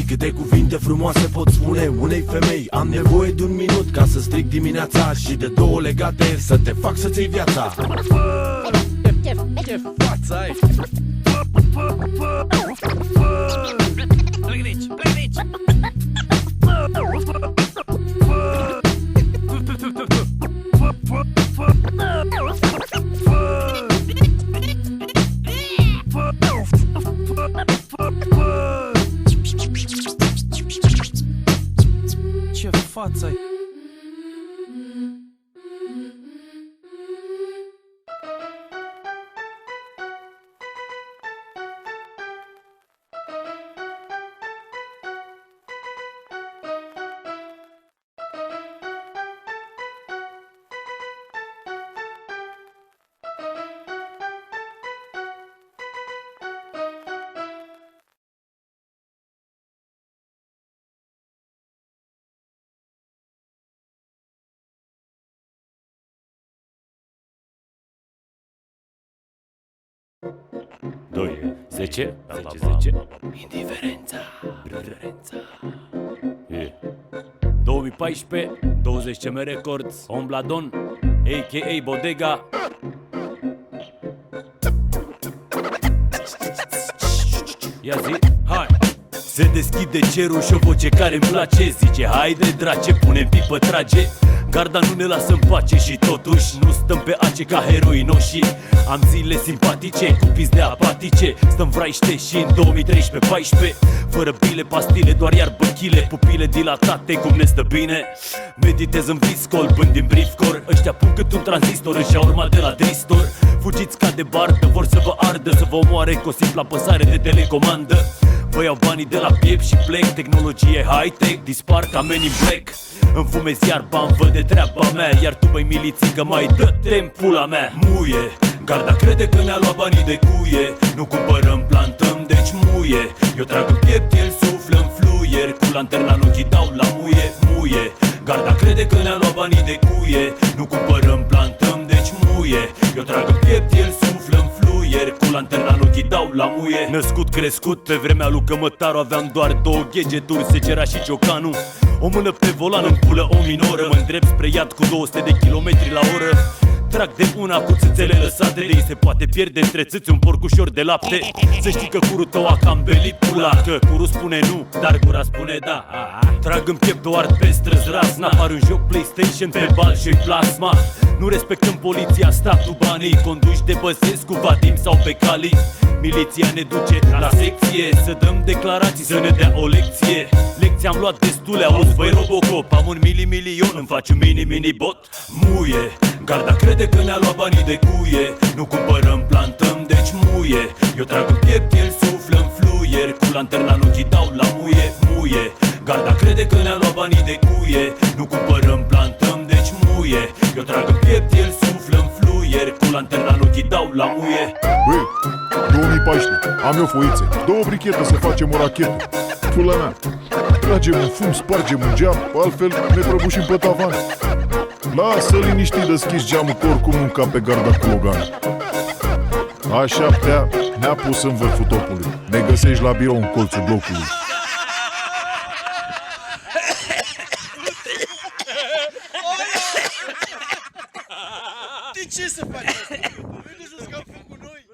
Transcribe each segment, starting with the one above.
câte cuvinte frumoase pot spune unei femei. Am nevoie de un minut ca să stric dimineața și de două legate să te fac să-ți iei viața. Ce față ai? Plec de aici, plec de aici. Ce față ai? Doi, 10, 10. Indiferența. 2014, 20 CM Records, Ombladon, a.k.a. Bodega. Ia zi, hai! Se deschide cerul și o voce care-mi place zice: haide drace, punem pipă, trage. Garda nu ne lasă în pace și totuși nu stăm pe ace ca heroi noștri. Am zile simpatice, cu pizde apatice. Stăm vraiște și în 2013-14 fără bile, pastile, doar iar băchile. Pupile dilatate, cum ne stă bine. Meditez în viscol, bând din briefcore. Ăștia pun cât un tranzistor în șaurma de la Dristor. Fugiți ca de bardă, vor să vă ardă, să vă omoare cu o simplă apăsare de telecomandă. Vă iau banii de la piept și plec. Tehnologie high-tech, dispar ca Men in Black. Îmi fumez iar bani, văd de treaba mea. Iar tu, băi milițică, mai dă-te-n pula mea. Muie, garda crede că ne-a luat banii de cuie. Nu cumpărăm, plantăm, deci muie. Eu trag în piept, el suflă în fluier. Cu lanterna în ochii dau la muie, muie. Garda crede că ne-a luat banii de cuie. Nu cumpărăm, plantăm, deci muie. Eu trag în piept, el suflă în fluier. Cu lanterna în ochii dau la muie. Născut, crescut, pe vremea lui Cămătaru aveam doar două gadgeturi, secera și ciocanul. O mână pe volan, în pulă o minoră. Mă îndrept spre iad cu 200 de kilometri la oră. Trag de una cu țâțele lăsate. De ei se poate pierde între țâți un porcușor de lapte. Să știi că curul tău a cam belit pula. Că curul spune nu, dar gura spune da. Trag în piept o ard pe străzi razna. Apar un joc PlayStation pe bal și plasma. Nu respectăm poliția, statul, banii. Conduși de Băsescu, Vadim sau pe Cali. Miliția ne duce la secție să dăm declarații, să ne dea o lecție. Lecția am luat destule, auzi băi Robocop. Am un milion, îmi faci un mini bot. Muie, garda crede că ne-a luat banii de cuie. Nu cumpărăm, plantăm, deci muie. Eu trag în piept, el suflă în fluier. Cu lanterna în ochii dau la muie, muie. Garda crede că ne-a luat banii de cuie. Nu cumpărăm, plantăm, deci muie. Eu trag în piept, el suflă în fluier. Cu lanterna în ochii dau la muie. Băi, 2014, am eu foițe. 2 brichete să facem o rachetă. Pula mea, tragem un fum, spargem un geam, altfel ne prăbușim pe tavan. Lasă liniștit deschis geamul, că oricum nu ca pe garda cu Logan. A7-a ne-a pus în vârful topului. Ne găsești la birou în colțul blocului. De ce să faci asta? Vedeți să scap cu noi?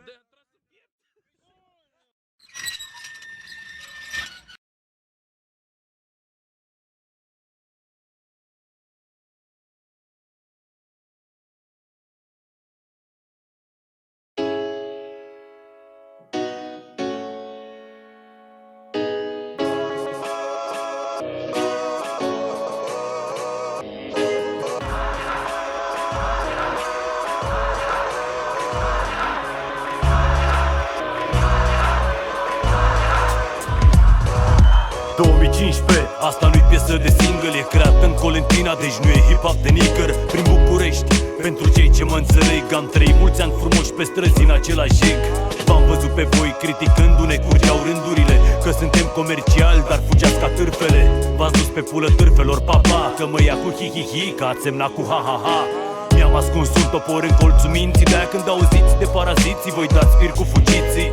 Asta nu-i piesă de single, e creată în Colentina, deci nu e hip-hop de nicăr. Prin București, pentru cei ce mă înțeleg, am trăit mulți ani frumoși pe străzi în același jec. V-am văzut pe voi criticându-ne, curgeau rândurile că suntem comerciali, dar fugeați ca târfele. V-ați dus pe pulă târfelor, papa, că mă ia cu hi-hi-hi, că ați semnat cu ha-ha-ha. Mi-am ascuns un topor în colțul minții, de-aia când auziți de paraziții, voi dați pir cu fugiții.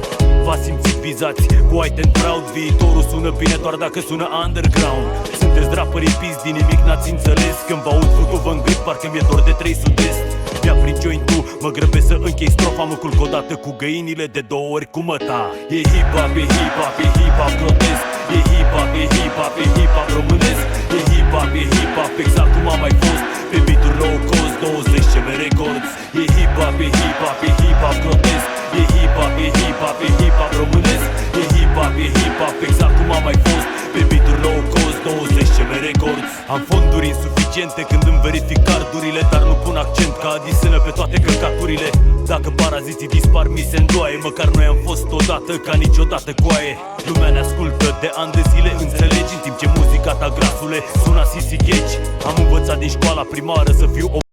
v-ați simțit vizați cu White and Proud. Viitorul sună bine doar dacă sună underground. Sunteți draperii pis, din nimic n-ați înțeles. Când vă aud flutul vă îngât, parcă mi-e dor de 3 sud-est. Mi-a prin joint-ul, mă grăbesc să închei strofa. Mă culc odată cu găinile, de 2 ori cu măta. E hip-hop, e hip-hop, e hip-hop grotesc. E hip-hop, e hip-hop, e hip-hop românesc. E hip-hop, e hip-hop, exact cum am mai fost. Pe beat-uri low cost, 20 CM Records. E hip-hop, e hip-hop, e hip-hop grotesc. E hip-hop, e hip-hop, e hip-hop românesc. E hip-hop, e hip-hop, exact cum am mai fost. Pe beat-uri low cost, 20 CM Records. Am fonduri insuficiente când îmi verific cardurile, dar nu pun accent ca adisenă pe toate căcaturile. Dacă paraziții dispar, mi se îndoaie. Măcar noi am fost odată ca niciodată coaie. Lumea ne ascultă de ani de zile, înțelegi? În timp ce muzica ta, grasule, suna Sissy Catch. Am învățat din școala primară să fiu